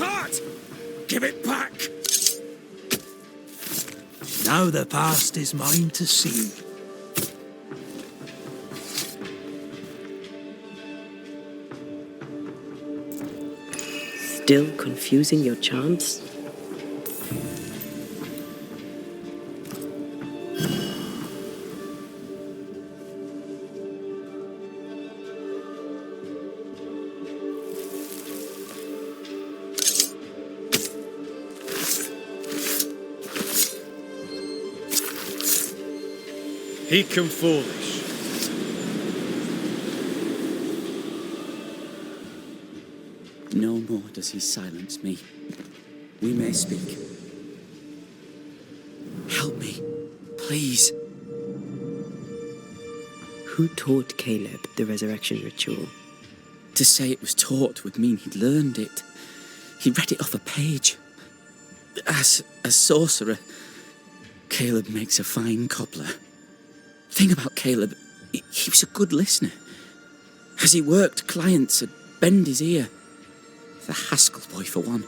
heart! Give it back! Now the past is mine to see. Still confusing your chants? He come foolish. No more does he silence me. We may speak. Help me, please. Who taught Caleb the resurrection ritual? To say it was taught would mean he'd learned it. He read it off a page. As a sorcerer, Caleb makes a fine cobbler. Thing about Caleb, he was a good listener. As he worked, clients would bend his ear. The Haskell boy, for one.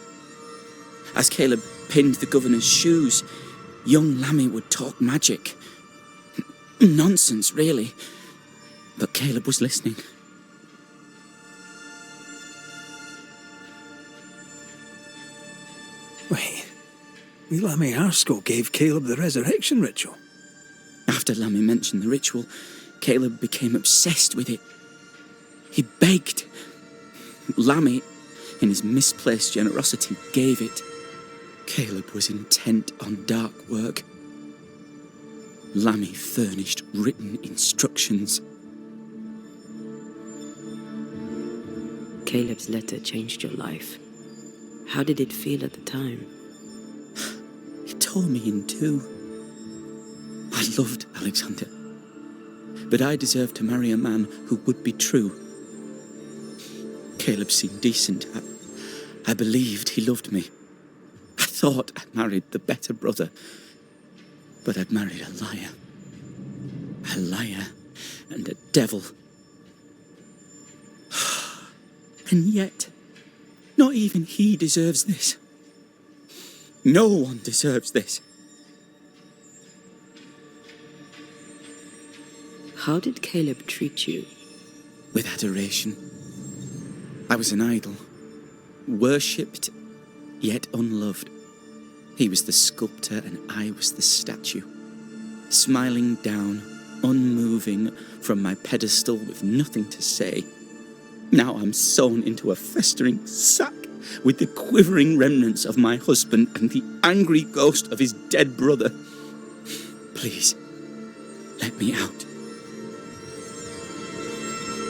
As Caleb pinned the governor's shoes, young Lammy would talk magic. Nonsense, really. But Caleb was listening. Wait, Lammy Haskell gave Caleb the resurrection ritual. After Lammy mentioned the ritual, Caleb became obsessed with it. He begged. Lammy, in his misplaced generosity, gave it. Caleb was intent on dark work. Lammy furnished written instructions. Caleb's letter changed your life. How did it feel at the time? It tore me in two. I loved Alexander, but I deserved to marry a man who would be true. Caleb seemed decent. I believed he loved me. I thought I'd married the better brother, but I'd married a liar. A liar and a devil. And yet, not even he deserves this. No one deserves this. How did Caleb treat you? With adoration. I was an idol, worshipped, yet unloved. He was the sculptor and I was the statue, smiling down, unmoving from my pedestal with nothing to say. Now I'm sewn into a festering sack with the quivering remnants of my husband and the angry ghost of his dead brother. Please, let me out.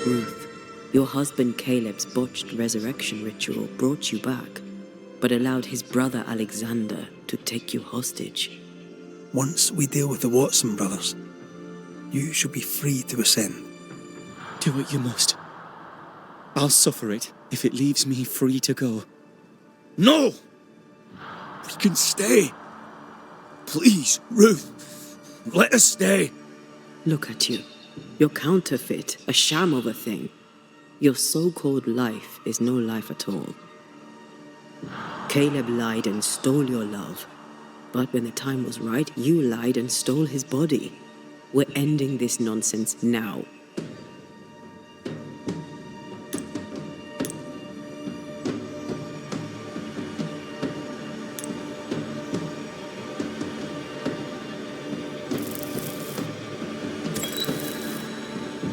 Ruth, your husband Caleb's botched resurrection ritual brought you back, but allowed his brother Alexander to take you hostage. Once we deal with the Watson brothers, you shall be free to ascend. Do what you must. I'll suffer it if it leaves me free to go. No! We can stay. Please, Ruth, let us stay. Look at you. You're counterfeit, a sham of a thing. Your so-called life is no life at all. Caleb lied and stole your love. But when the time was right, you lied and stole his body. We're ending this nonsense now.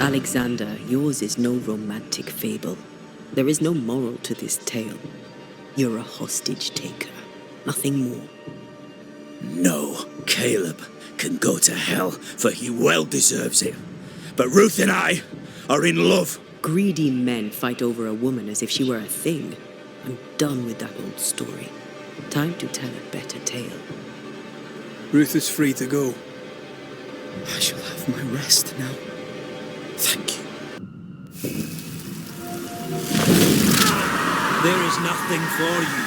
Alexander, yours is no romantic fable. There is no moral to this tale. You're a hostage taker, nothing more. No, Caleb can go to hell, for he well deserves it. But Ruth and I are in love. Greedy men fight over a woman as if she were a thing. I'm done with that old story. Time to tell a better tale. Ruth is free to go. I shall have my rest now. Thank you. There is nothing for you.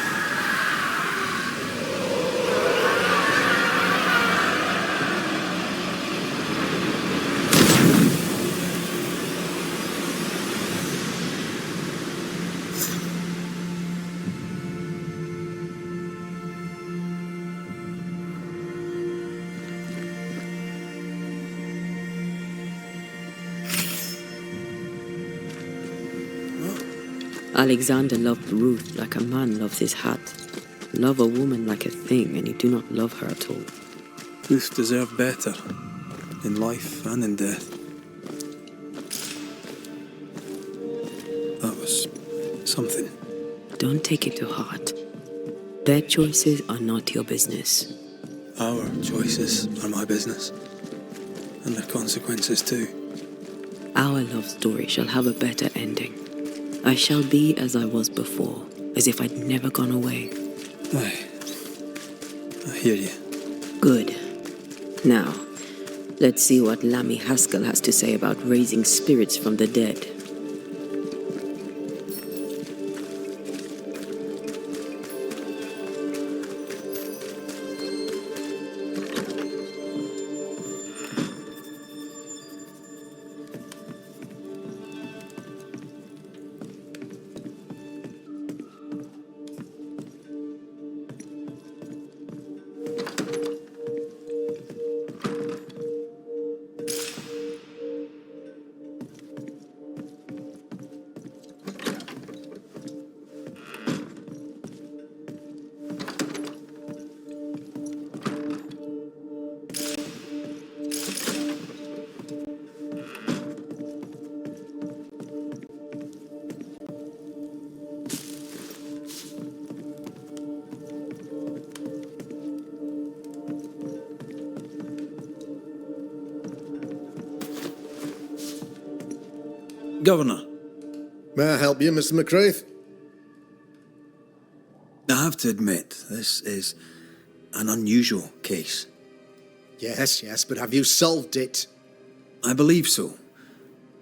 Alexander loved Ruth like a man loves his hat. Love a woman like a thing, and you do not love her at all. Ruth deserved better, in life and in death. That was something. Don't take it to heart. Their choices are not your business. Our choices are my business. And their consequences too. Our love story shall have a better ending. I shall be as I was before, as if I'd never gone away. Aye. I hear you. Good. Now, let's see what Lammy Haskell has to say about raising spirits from the dead. Governor, May I help you, Mr. McRaith? I have to admit, this is an unusual case. Yes, but have you solved it? I believe so.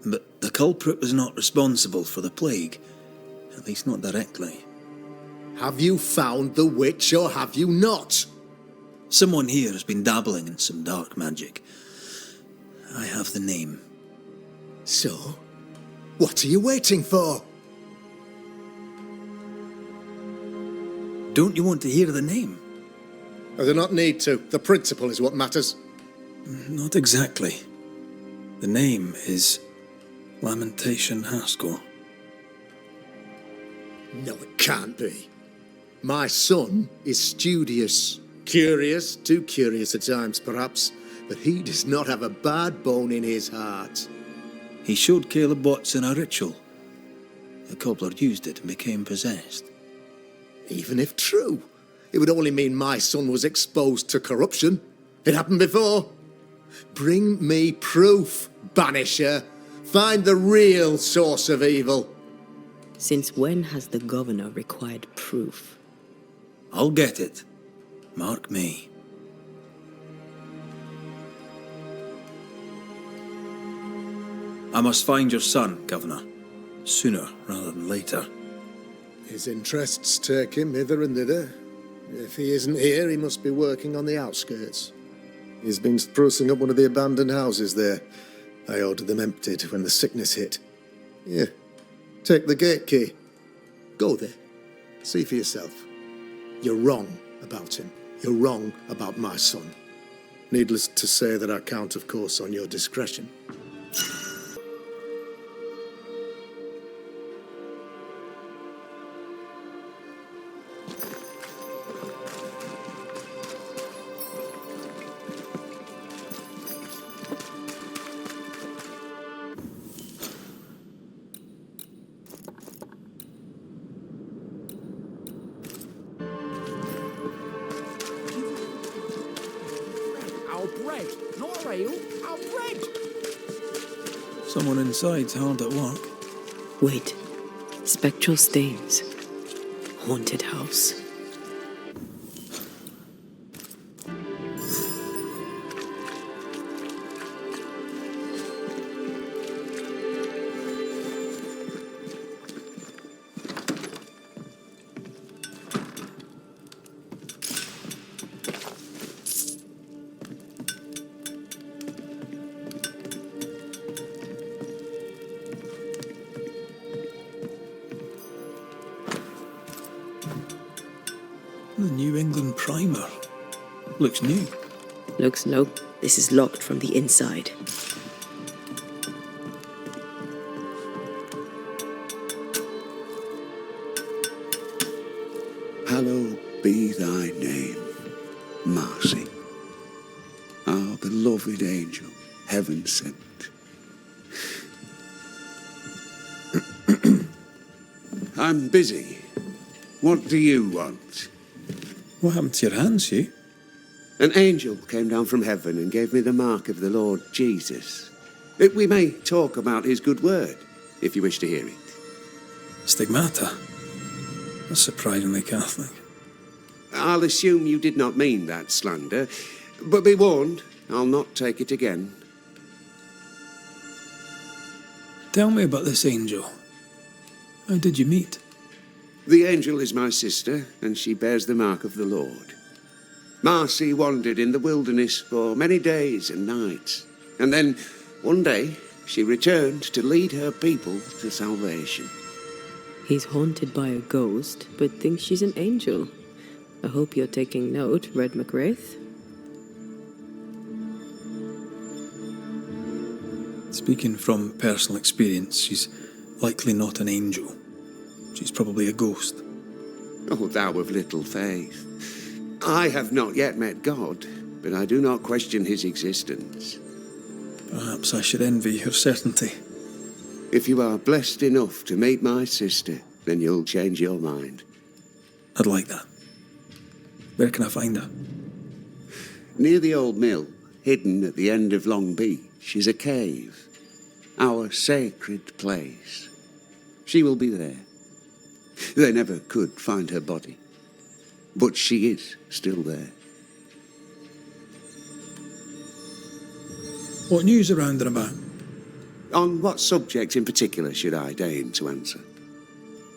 But the culprit was not responsible for the plague. At least not directly. Have you found the witch or have you not? Someone here has been dabbling in some dark magic. I have the name. So, what are you waiting for? Don't you want to hear the name? I do not need to. The principle is what matters. Not exactly. The name is Lamentation Haskell. No, it can't be. My son is studious. Curious, too curious at times perhaps, but he does not have a bad bone in his heart. He showed Caleb Watson a ritual. The cobbler used it and became possessed. Even if true, it would only mean my son was exposed to corruption. It happened before. Bring me proof, Banisher. Find the real source of evil. Since when has the governor required proof? I'll get it. Mark me. I must find your son, Governor. Sooner rather than later. His interests take him hither and thither. If he isn't here, he must be working on the outskirts. He's been sprucing up one of the abandoned houses there. I ordered them emptied when the sickness hit. Here, take the gate key. Go there. See for yourself. You're wrong about him. You're wrong about my son. Needless to say that I count, of course, on your discretion. Someone inside's hard at work. Wait. Spectral stains. Haunted house. The New England primer. Looks new. Looks nope. This is locked from the inside. be thy name, Marcy, our beloved angel, heaven sent. I'm busy. What do you want? What happened to your hands, Hugh? An angel came down from heaven and gave me the mark of the Lord Jesus. We may talk about his good word, if you wish to hear it. Stigmata? That's surprisingly Catholic. I'll assume you did not mean that slander, but be warned, I'll not take it again. Tell me about this angel. How did you meet? The angel is my sister, and she bears the mark of the Lord. Marcy wandered in the wilderness for many days and nights, and then, one day, she returned to lead her people to salvation. He's haunted by a ghost, but thinks she's an angel. I hope you're taking note, Red McRaith. Speaking from personal experience, she's likely not an angel. She's probably a ghost. Oh, thou of little faith. I have not yet met God, but I do not question his existence. Perhaps I should envy her certainty. If you are blessed enough to meet my sister, then you'll change your mind. I'd like that. Where can I find her? Near the old mill, hidden at the end of Long Beach, is a cave. Our sacred place. She will be there. They never could find her body, but she is still there. What news around and about? On what subject in particular should I deign to answer?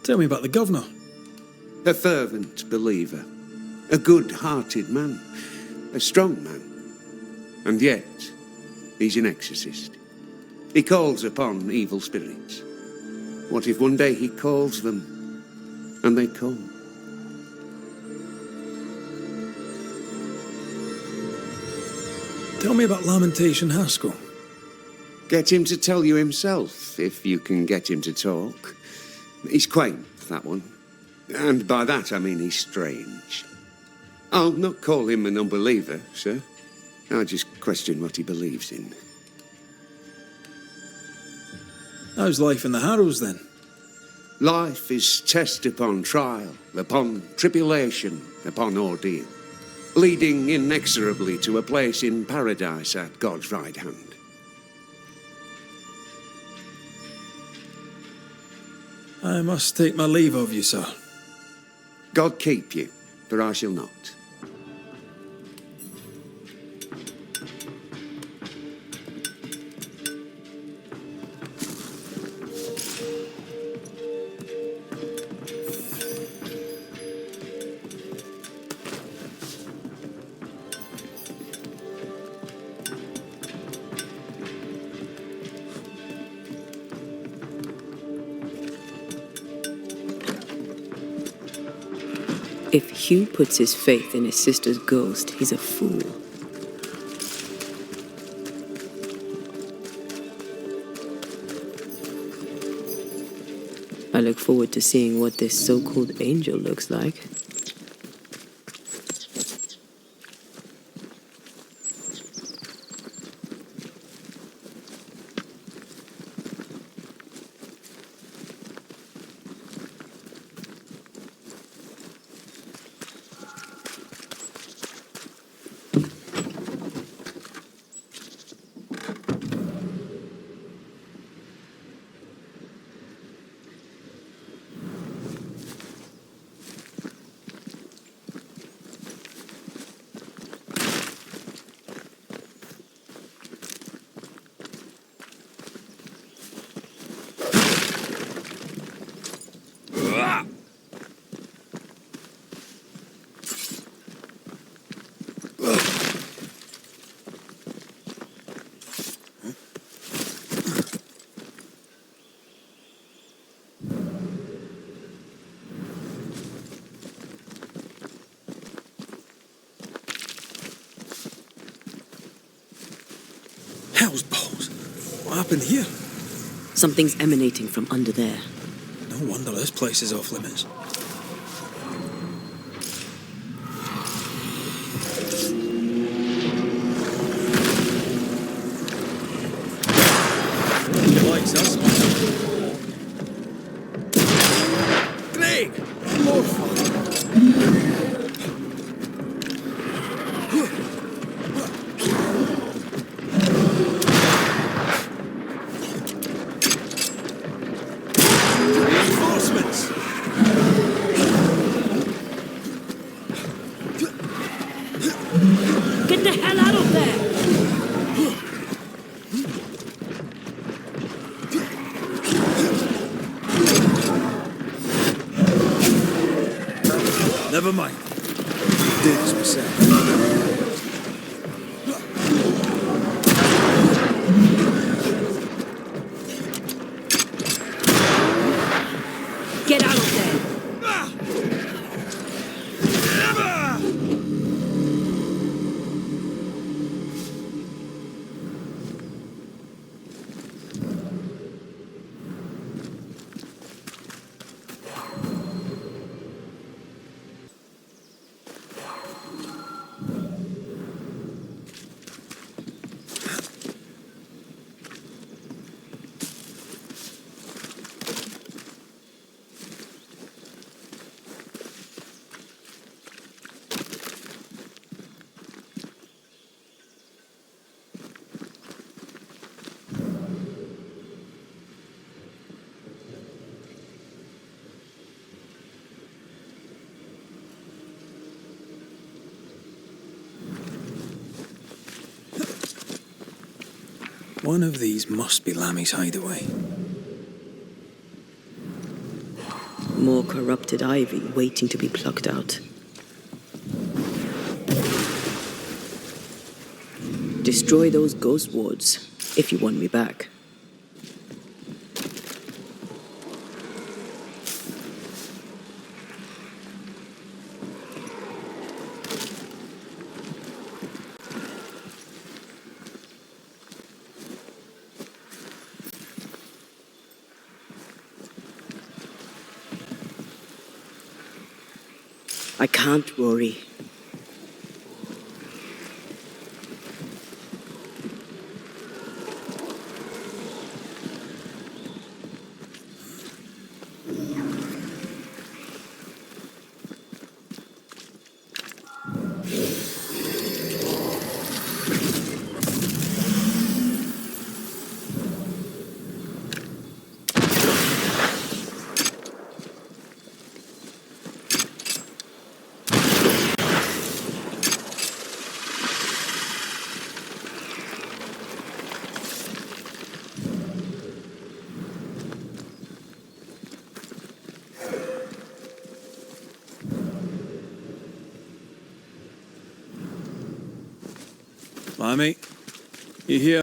Tell me about the governor. A fervent believer, a good-hearted man, a strong man, and yet he's an exorcist. He calls upon evil spirits. What if one day he calls them and they come? Tell me about Lamentation Haskell. Get him to tell you himself, if you can get him to talk. He's quaint, that one. And by that I mean he's strange. I'll not call him an unbeliever, sir. I just question what he believes in. How's life in the Harrows, then? Life is test upon trial, upon tribulation, upon ordeal, leading inexorably to a place in paradise at God's right hand. I must take my leave of you, sir. God keep you, for I shall not. If Hugh puts his faith in his sister's ghost, he's a fool. I look forward to seeing what this so-called angel looks like. Hell's balls. What happened here? Something's emanating from under there. No wonder this place is off limits. Never mind. Do this myself. Get out of there! One of these must be Lammy's hideaway. More corrupted ivy waiting to be plucked out. Destroy those ghost wards if you want me back. I can't worry. Lammy, you here?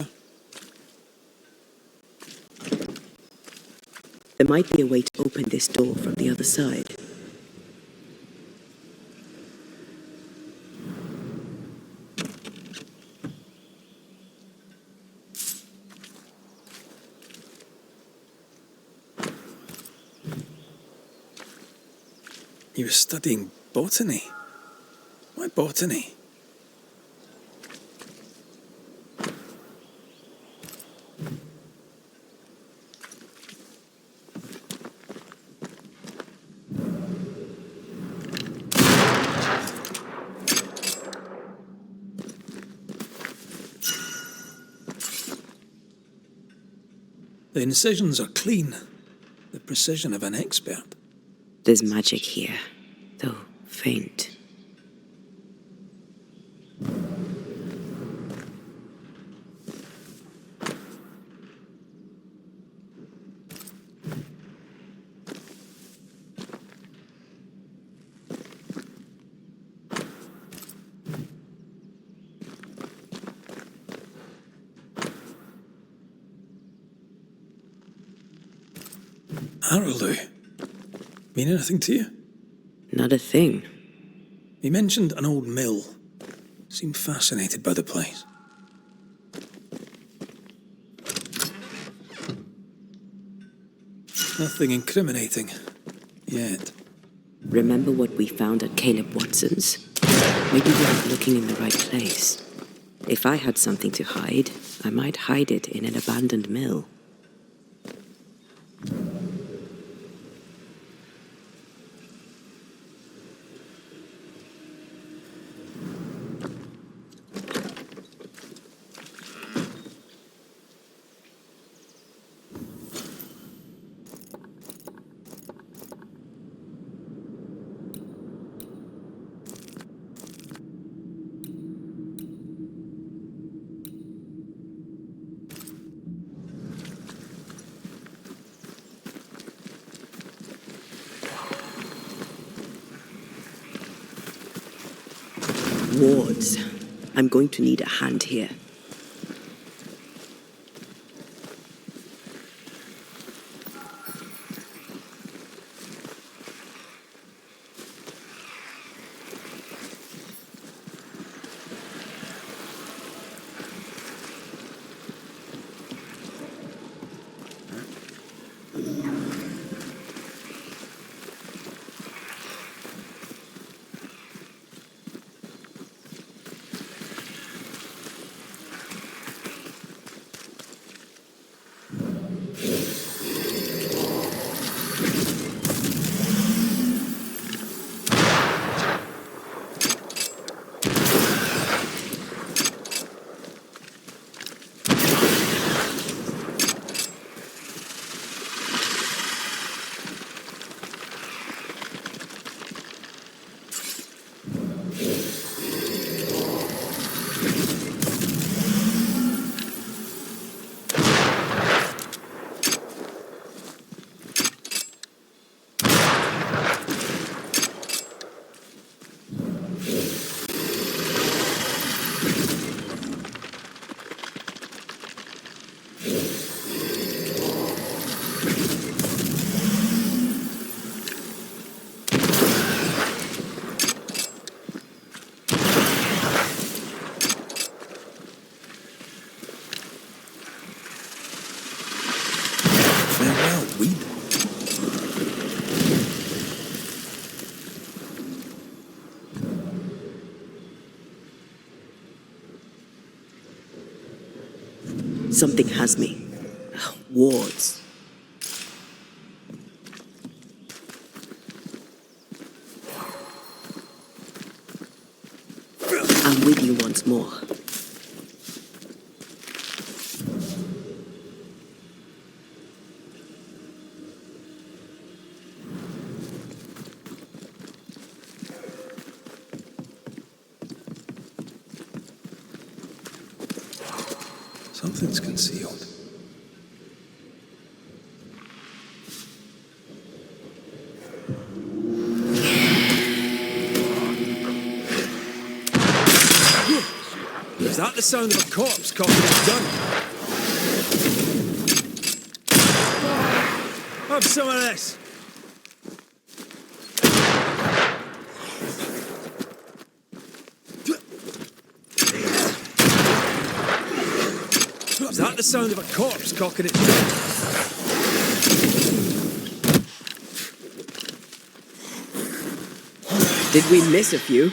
There might be a way to open this door from the other side. You were studying botany. Why botany? The incisions are clean. The precision of an expert. There's magic here, though faint. Harreldew. Mean anything to you? Not a thing. He mentioned an old mill. Seemed fascinated by the place. Nothing incriminating. Yet. Remember what we found at Caleb Watson's? Maybe we weren't looking in the right place. If I had something to hide, I might hide it in an abandoned mill. Wards. I'm going to need a hand here. Something has me. Wards. I'm with you once more. Something's concealed. Is that the sound of a corpse cocking its gun? Have some of this. Is that the sound of a corpse cocking its gun? Did we miss a few?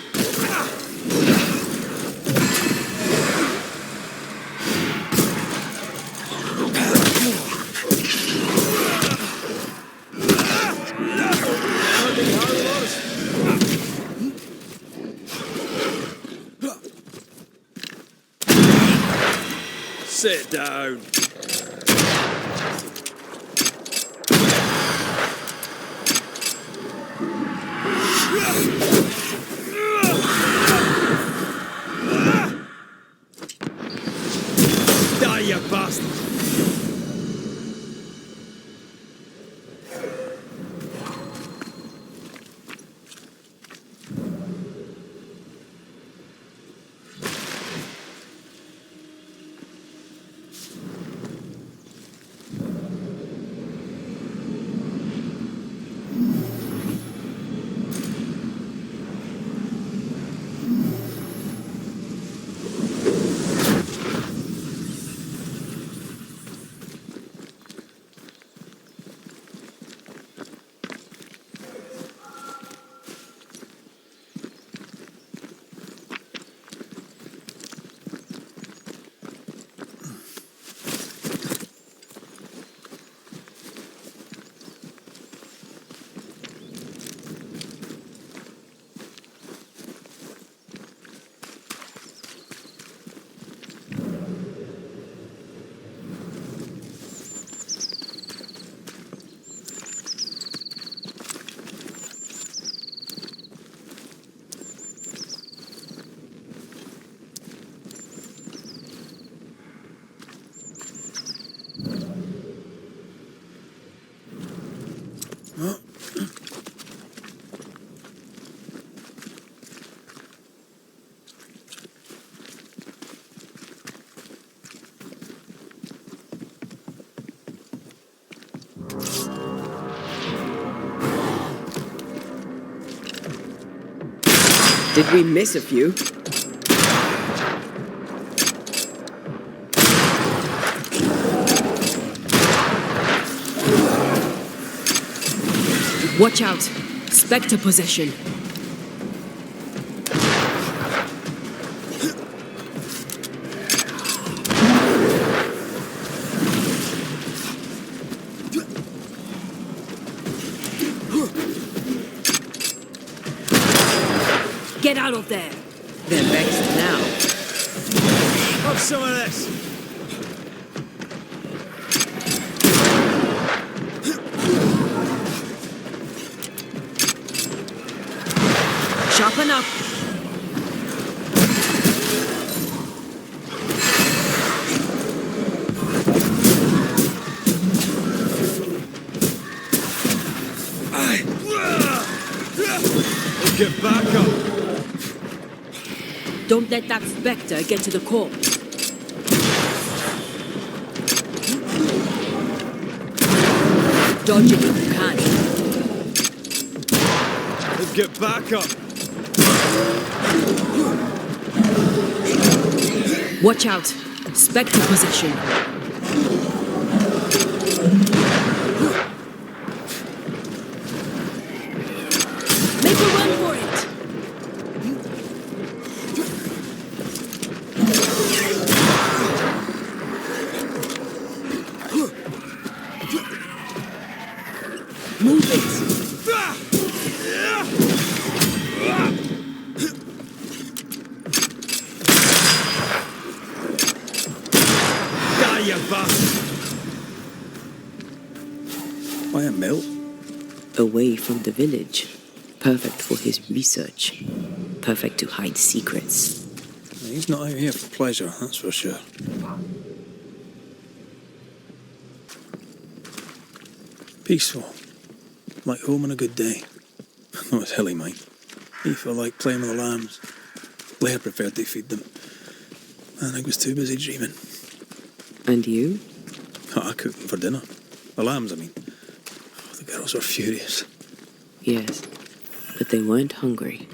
Sit down. Die, you bastard! Did we miss a few? Watch out! Spectre possession. Get out of there! They're vexed now. Have some of this. Sharpen up! Get back up. Don't let that spectre get to the corpse. Dodge it if you can. Get back up. Watch out! Spectre possession. Make a run for it! Move it! Why a mill? Away from the village. Perfect for his research. Perfect to hide secrets. He's not out here for pleasure, that's for sure. Peaceful. Like home on a good day. No, it's hilly, mate. He felt like playing with the lambs. Blair preferred to feed them. And I was too busy dreaming. And you? I cooked them for dinner. The lambs, I mean. Oh, the girls were furious. Yes, but they weren't hungry.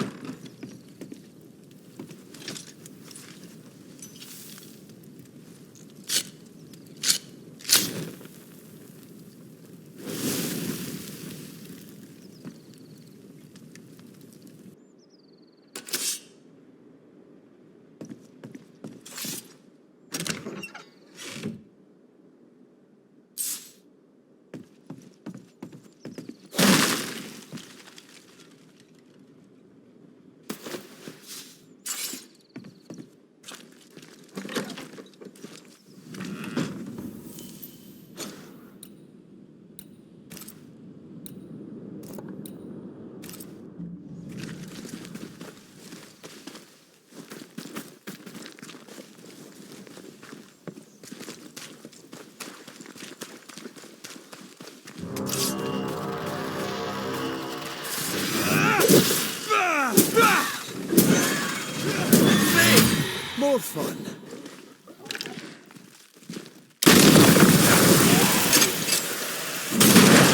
More fun.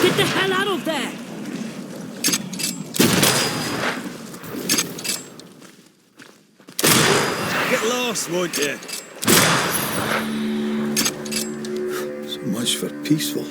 Get the hell out of there! Get lost, won't you? So much for peaceful.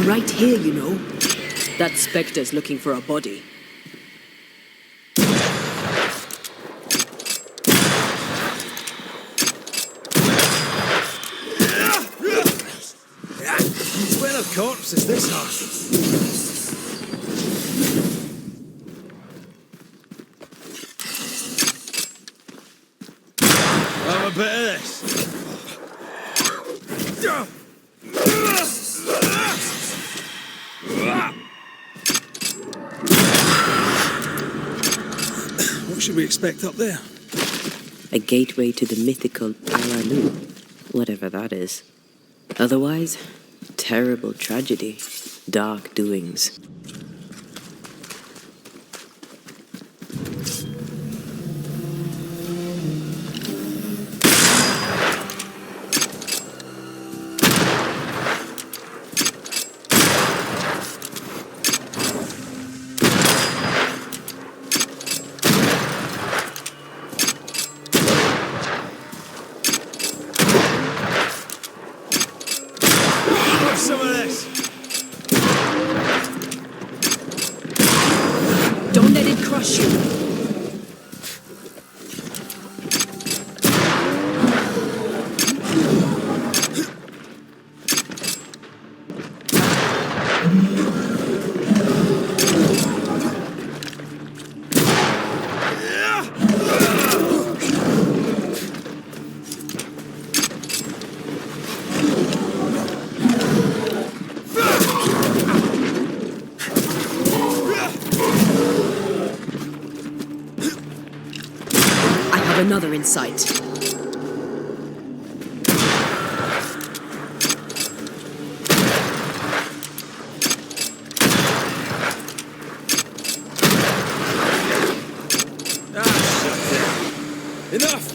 I'm right here, you know. That Spectre's looking for a body. Smell of corpses, this heart. Have a bit of this. What should we expect up there? A gateway to the mythical Aralu, whatever that is. Otherwise, terrible tragedy, dark doings. Have some of this. Don't let it crush you. I have another in sight. Enough!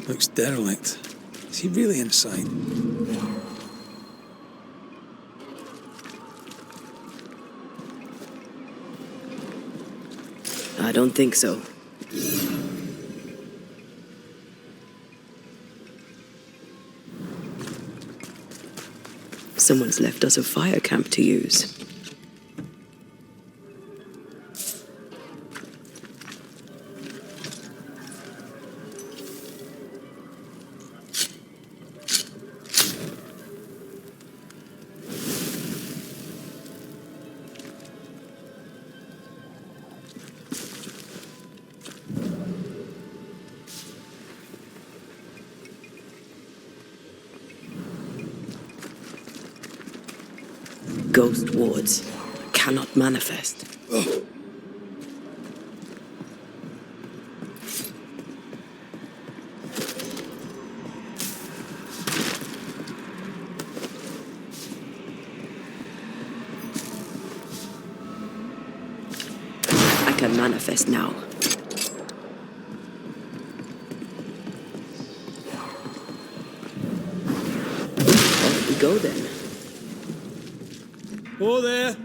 Looks derelict. Is he really inside? I don't think so. Someone's left us a fire camp to use. Ghost wards. cannot manifest. I can manifest now. Off we go then. Oh, there.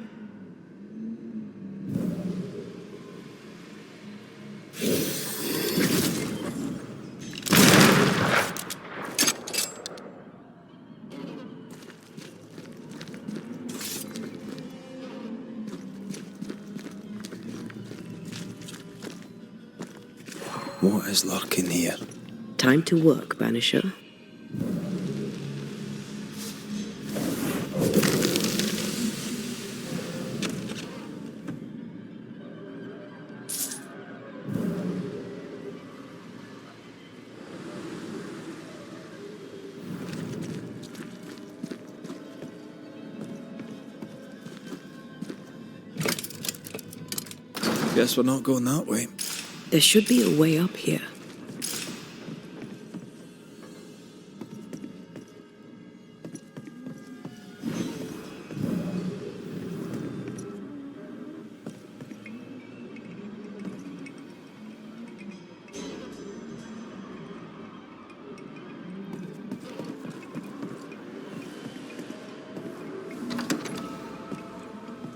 What is lurking here? Time to work, Banisher. Guess we're not going that way. There should be a way up here.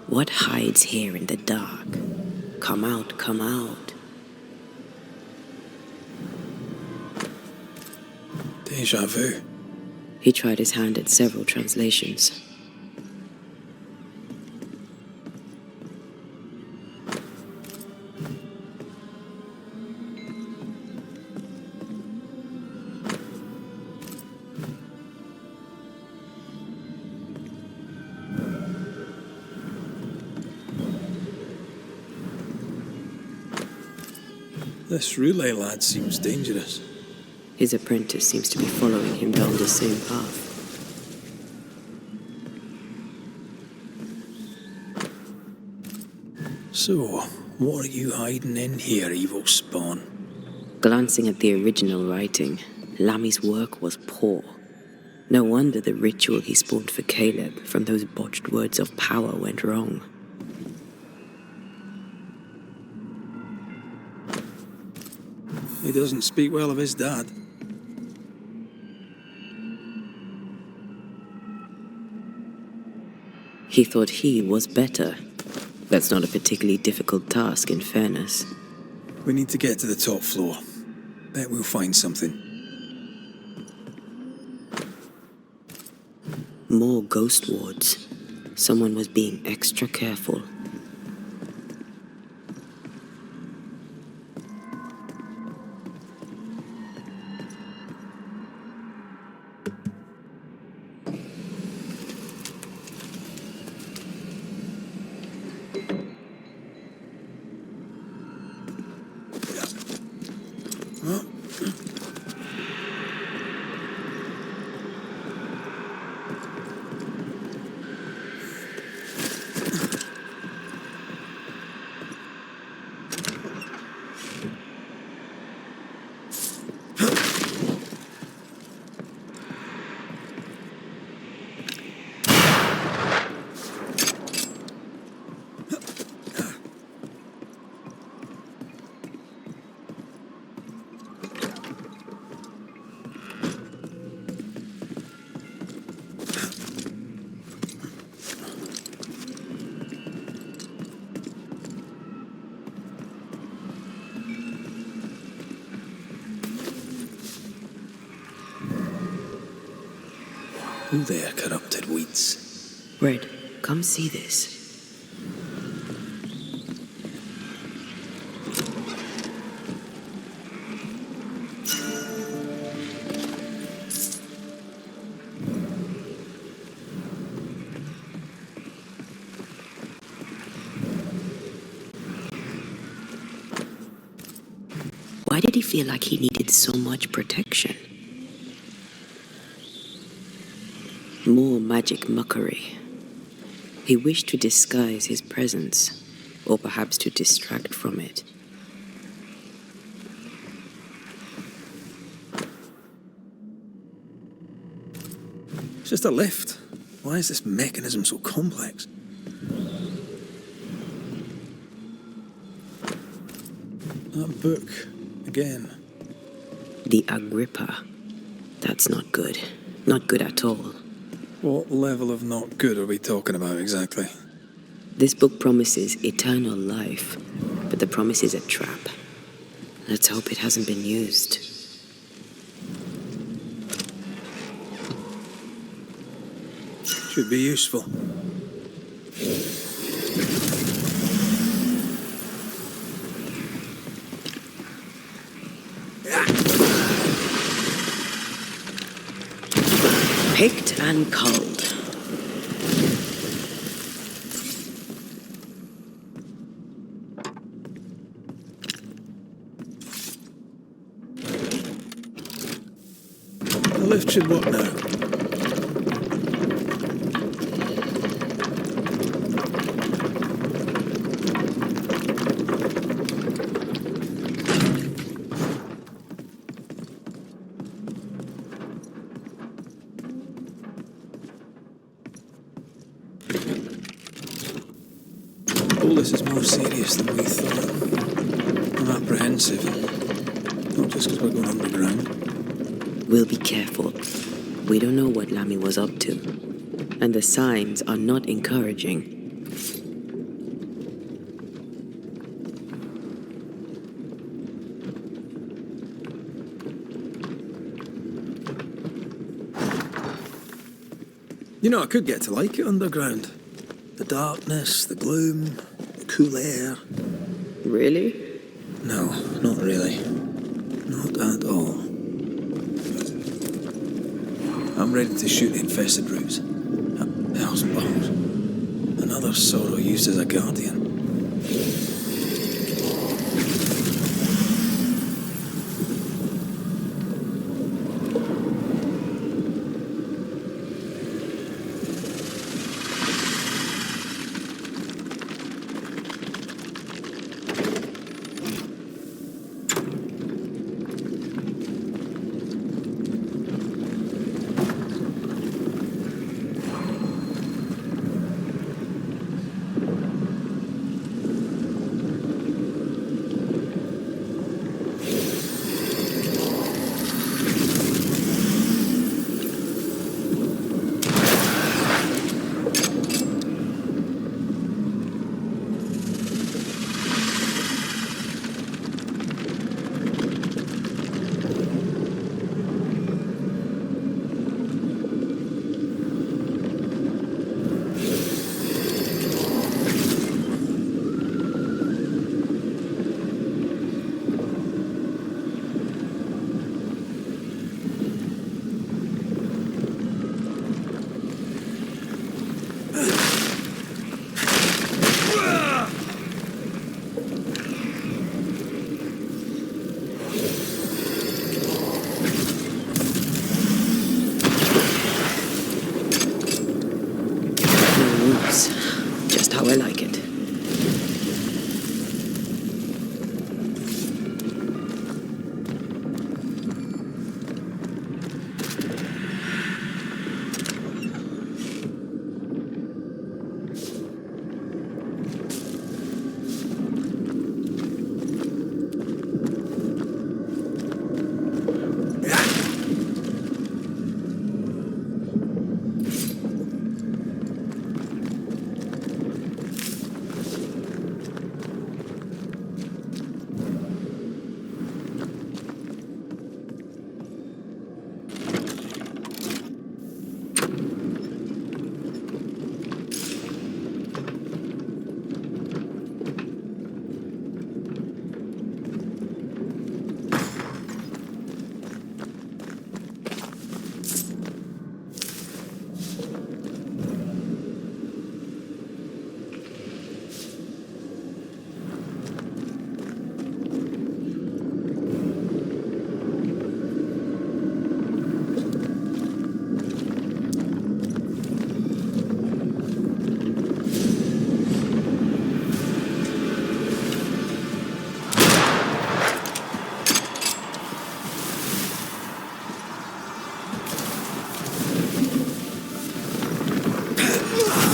What hides here in the dark? Come out, come out. Deja vu. He tried his hand at several translations. This relay lad seems dangerous. His apprentice seems to be following him down the same path. So, what are you hiding in here, evil spawn? Glancing at the original writing, Lammy's work was poor. No wonder the ritual he spawned for Caleb from those botched words of power went wrong. He doesn't speak well of his dad. He thought he was better. That's not a particularly difficult task, in fairness. We need to get to the top floor. Bet we'll find something. More ghost wards. Someone was being extra careful. Who there, corrupted weeds? Red, come see this. Why did he feel like he needed so much protection? More magic muckery. He wished to disguise his presence, or perhaps to distract from it. It's just a lift. Why is this mechanism so complex? That book, again. The Agrippa. That's not good. Not good at all. What level of not good are we talking about exactly? This book promises eternal life, but the promise is a trap. Let's hope it hasn't been used. Should be useful. Picked and culled. The lift should work now. All this is more serious than we thought. I'm apprehensive. Not just because we're going underground. We'll be careful. We don't know what Lammy was up to, and the signs are not encouraging. You know, I could get to like it underground. The darkness, the gloom, the cool air. Really? No, not really. Not at all. I'm ready to shoot the infested roots. Hell's balls. Another sorrow used as a guardian.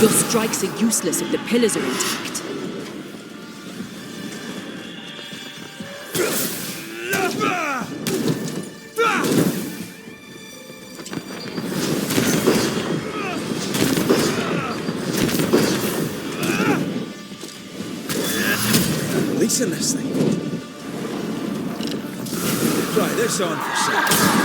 Your strikes are useless if the pillars are intact. Releasing this thing. Try this on for size.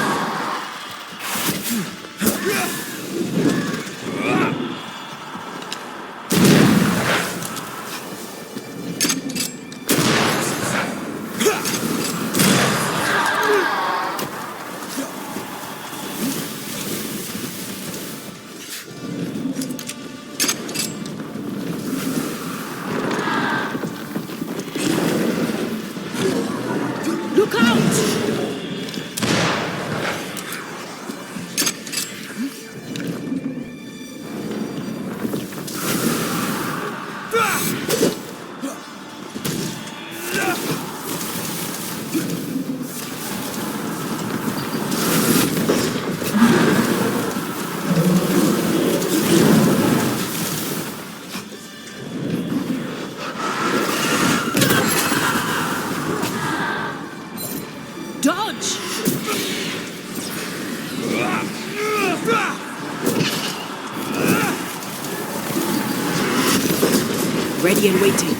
Look out! Dodge! Ready and waiting.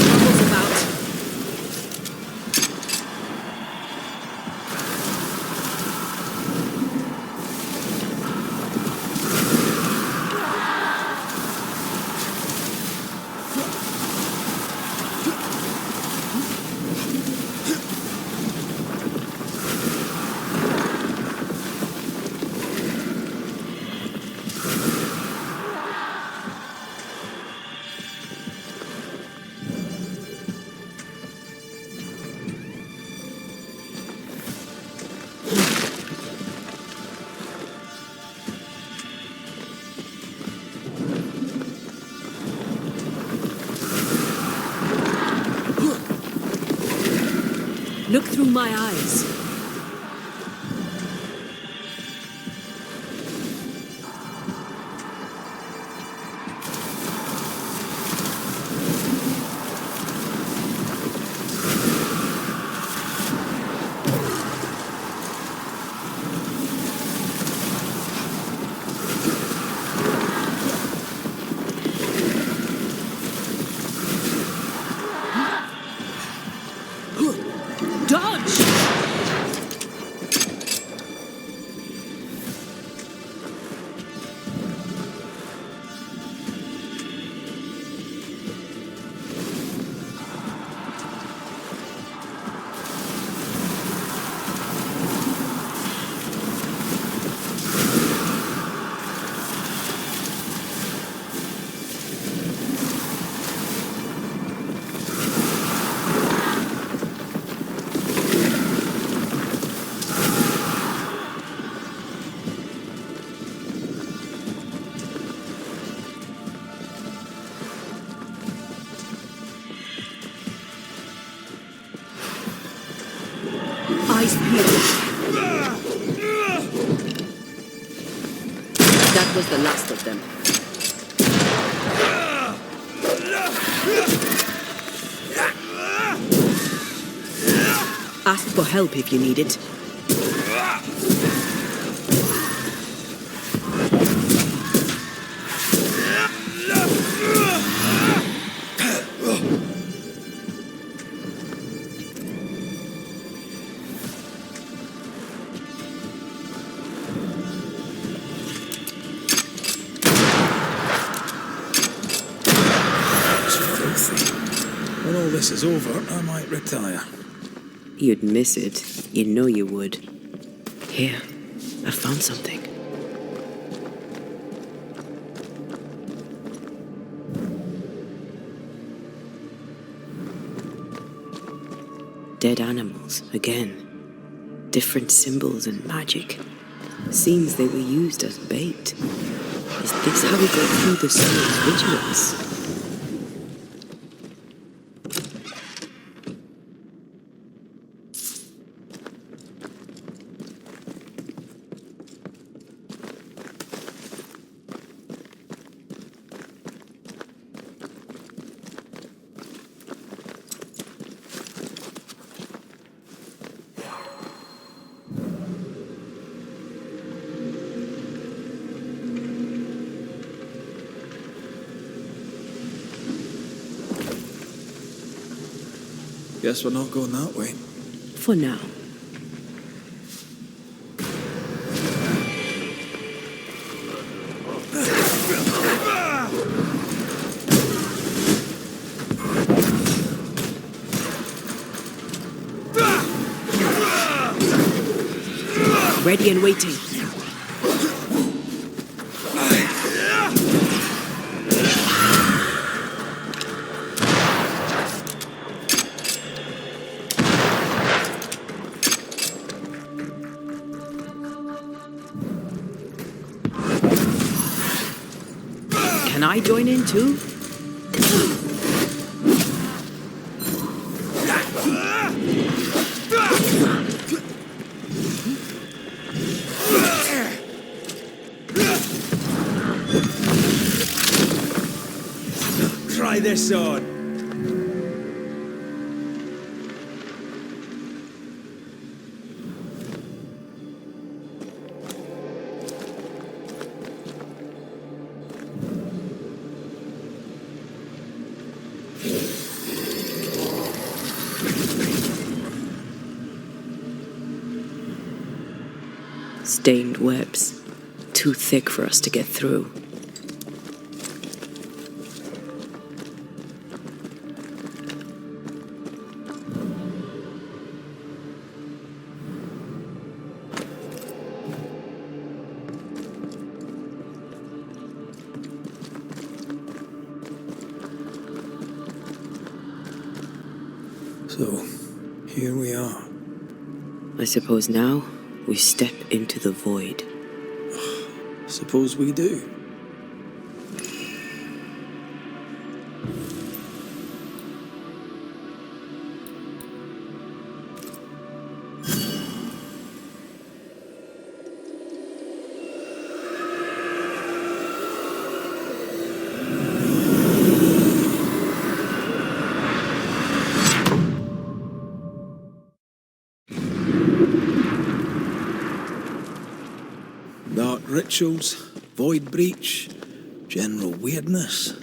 Bubbles about. Look through my eyes. Dodge! Eyes peeled. That was the last of them. Ask for help if you need it. When all this is over, I might retire. You'd miss it. You know you would. Here, I found something. Dead animals, again. Different symbols and magic. Seems they were used as bait. Is this how we go through the soul's vigilance? Guess we're not going that way. For now. Ready and waiting. Can I join in too? Try this on. Stained webs. Too thick for us to get through. So, here we are. I suppose now we step into the void. Suppose we do. Dark rituals, void breach, general weirdness.